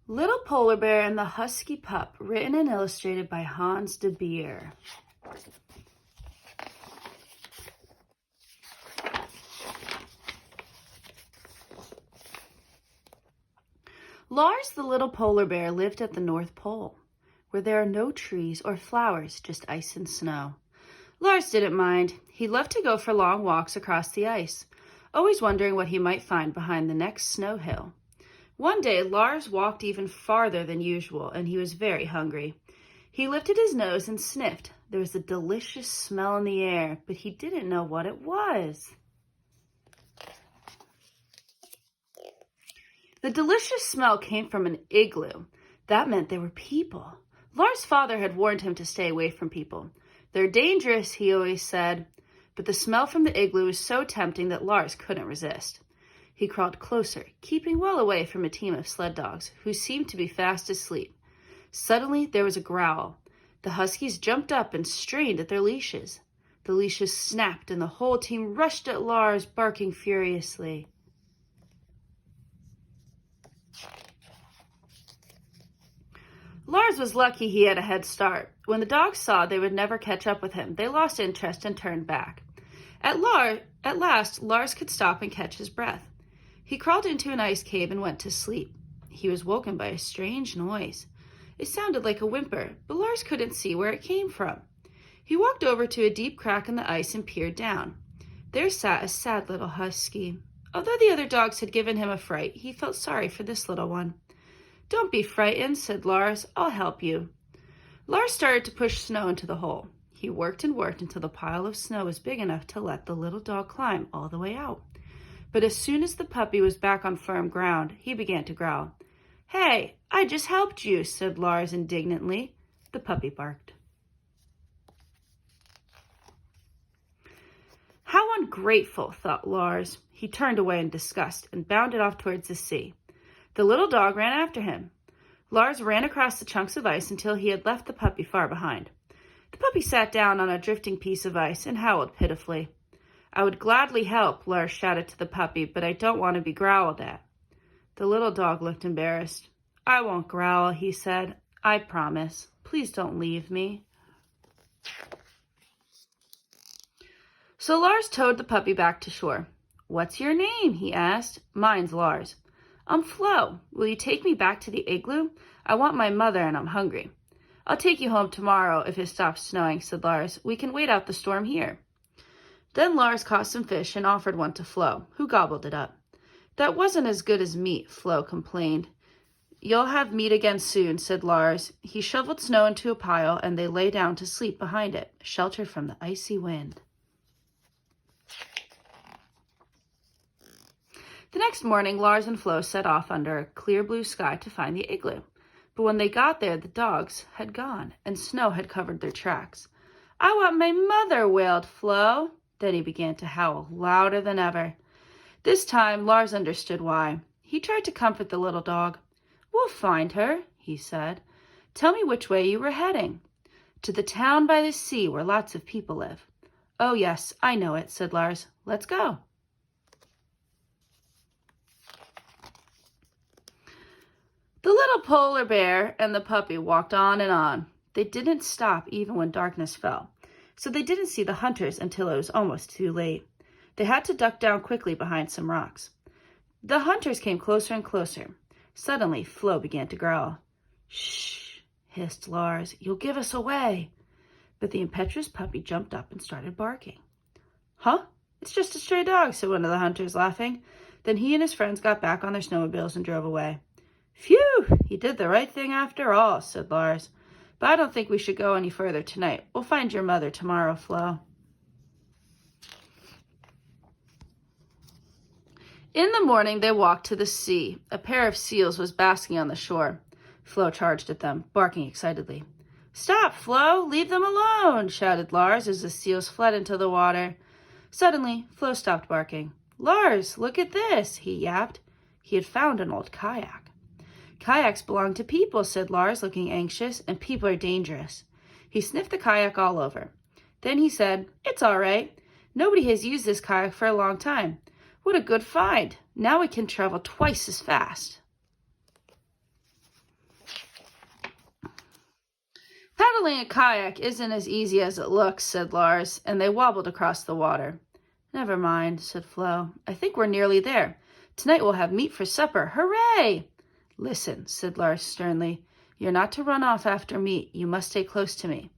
Little Polar Bear and the Husky Pup, written and illustrated by Hans de Beer. Lars the little polar bear lived at the North Pole, where there are no trees or flowers, just ice and snow. Lars didn't mind. He loved to go for long walks across the ice, always wondering what he might find behind the next snow hill. One day, Lars walked even farther than usual, and he was very hungry. He lifted his nose and sniffed. There was a delicious smell in the air, but he didn't know what it was. The delicious smell came from an igloo. That meant there were people. Lars' father had warned him to stay away from people. They're dangerous, he always said, but the smell from the igloo was so tempting that Lars couldn't resist. He crawled closer, keeping well away from a team of sled dogs who seemed to be fast asleep. Suddenly, there was a growl. The huskies jumped up and strained at their leashes. The leashes snapped, and the whole team rushed at Lars, barking furiously. Lars was lucky he had a head start. When the dogs saw they would never catch up with him, they lost interest and turned back. At last, Lars could stop and catch his breath. He crawled into an ice cave and went to sleep. He was woken by a strange noise. It sounded like a whimper, but Lars couldn't see where it came from. He walked over to a deep crack in the ice and peered down. There sat a sad little husky. Although the other dogs had given him a fright, he felt sorry for this little one. "Don't be frightened," said Lars. "I'll help you." Lars started to push snow into the hole. He worked and worked until the pile of snow was big enough to let the little dog climb all the way out. But as soon as the puppy was back on firm ground, he began to growl. "Hey, I just helped you," said Lars indignantly. The puppy barked. How ungrateful, thought Lars. He turned away in disgust and bounded off towards the sea. The little dog ran after him. Lars ran across the chunks of ice until he had left the puppy far behind. The puppy sat down on a drifting piece of ice and howled pitifully. "I would gladly help," Lars shouted to the puppy, "but I don't want to be growled at." The little dog looked embarrassed. "I won't growl," he said. "I promise. Please don't leave me." So Lars towed the puppy back to shore. "What's your name?" he asked. "Mine's Lars." "I'm Flo. Will you take me back to the igloo? I want my mother and I'm hungry." "I'll take you home tomorrow if it stops snowing," said Lars. "We can wait out the storm here." Then Lars caught some fish and offered one to Flo, who gobbled it up. "That wasn't as good as meat," Flo complained. "You'll have meat again soon," said Lars. He shoveled snow into a pile and they lay down to sleep behind it, sheltered from the icy wind. The next morning, Lars and Flo set off under a clear blue sky to find the igloo. But when they got there, the dogs had gone, and snow had covered their tracks. "I want my mother," wailed Flo. Then he began to howl louder than ever. This time, Lars understood why. He tried to comfort the little dog. "We'll find her," he said. "Tell me which way you were heading." "To the town by the sea where lots of people live." "Oh, yes, I know it," said Lars. "Let's go." The little polar bear and the puppy walked on and on. They didn't stop even when darkness fell, so they didn't see the hunters until it was almost too late. They had to duck down quickly behind some rocks. The hunters came closer and closer. Suddenly, Flo began to growl. "Shh," hissed Lars. "You'll give us away." But the impetuous puppy jumped up and started barking. "Huh? It's just a stray dog," said one of the hunters, laughing. Then he and his friends got back on their snowmobiles and drove away. "Phew, he did the right thing after all," said Lars. "But I don't think we should go any further tonight. We'll find your mother tomorrow, Flo." In the morning, they walked to the sea. A pair of seals was basking on the shore. Flo charged at them, barking excitedly. "Stop, Flo! Leave them alone!" shouted Lars as the seals fled into the water. Suddenly, Flo stopped barking. "Lars, look at this," he yapped. He had found an old kayak. "Kayaks belong to people," said Lars, looking anxious, "and people are dangerous." He sniffed the kayak all over. Then he said, "It's all right. Nobody has used this kayak for a long time. What a good find. Now we can travel twice as fast." Paddling a kayak isn't as easy as it looks, said Lars, and they wobbled across the water. Never mind, said Flo. I think we're nearly there. Tonight we'll have meat for supper. Hooray! Listen, said Lars sternly. You're not to run off after meat. You must stay close to me.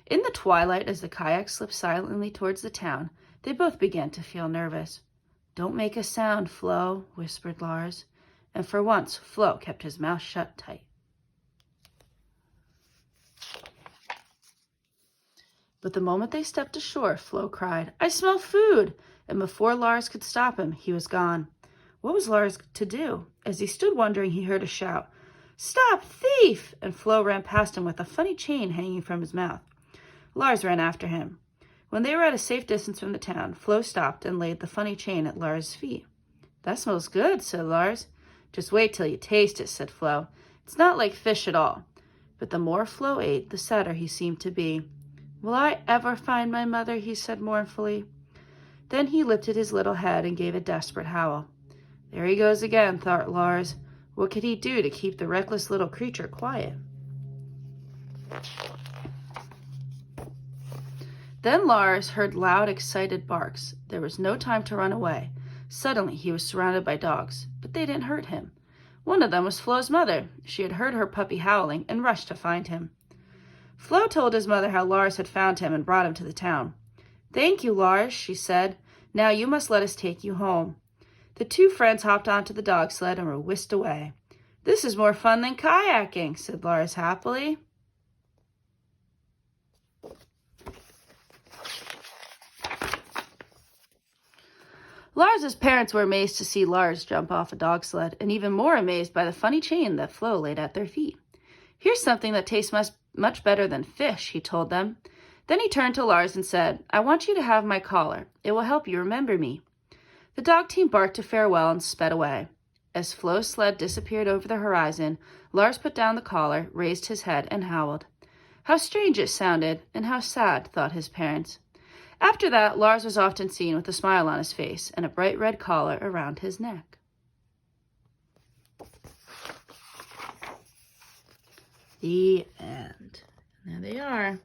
In the twilight, as the kayak slipped silently towards the town, they both began to feel nervous. Don't make a sound, Flo, whispered Lars. And for once, Flo kept his mouth shut tight. But the moment they stepped ashore, Flo cried, I smell food! And before Lars could stop him, he was gone. What was Lars to do? As he stood wondering, he heard a shout. Stop, thief! And Flo ran past him with a funny chain hanging from his mouth. Lars ran after him. When they were at a safe distance from the town, Flo stopped and laid the funny chain at Lars' feet. That smells good, said Lars. Just wait till you taste it, said Flo. It's not like fish at all. But the more Flo ate, the sadder he seemed to be. Will I ever find my mother? He said mournfully. Then he lifted his little head and gave a desperate howl. There he goes again, thought Lars. What could he do to keep the reckless little creature quiet? Then Lars heard loud, excited barks. There was no time to run away. Suddenly he was surrounded by dogs, but they didn't hurt him. One of them was Flo's mother. She had heard her puppy howling and rushed to find him. Flo told his mother how Lars had found him and brought him to the town. Thank you, Lars, she said. Now you must let us take you home. The two friends hopped onto the dog sled and were whisked away. This is more fun than kayaking, said Lars happily. Lars's parents were amazed to see Lars jump off a dog sled, and even more amazed by the funny chain that Flo laid at their feet. Here's something that tastes much better than fish, he told them. Then he turned to Lars and said, I want you to have my collar. It will help you remember me. The dog team barked a farewell and sped away. As Flo's sled disappeared over the horizon, Lars put down the collar, raised his head, and howled. How strange it sounded, and how sad, thought his parents. After that, Lars was often seen with a smile on his face and a bright red collar around his neck. The end. There they are.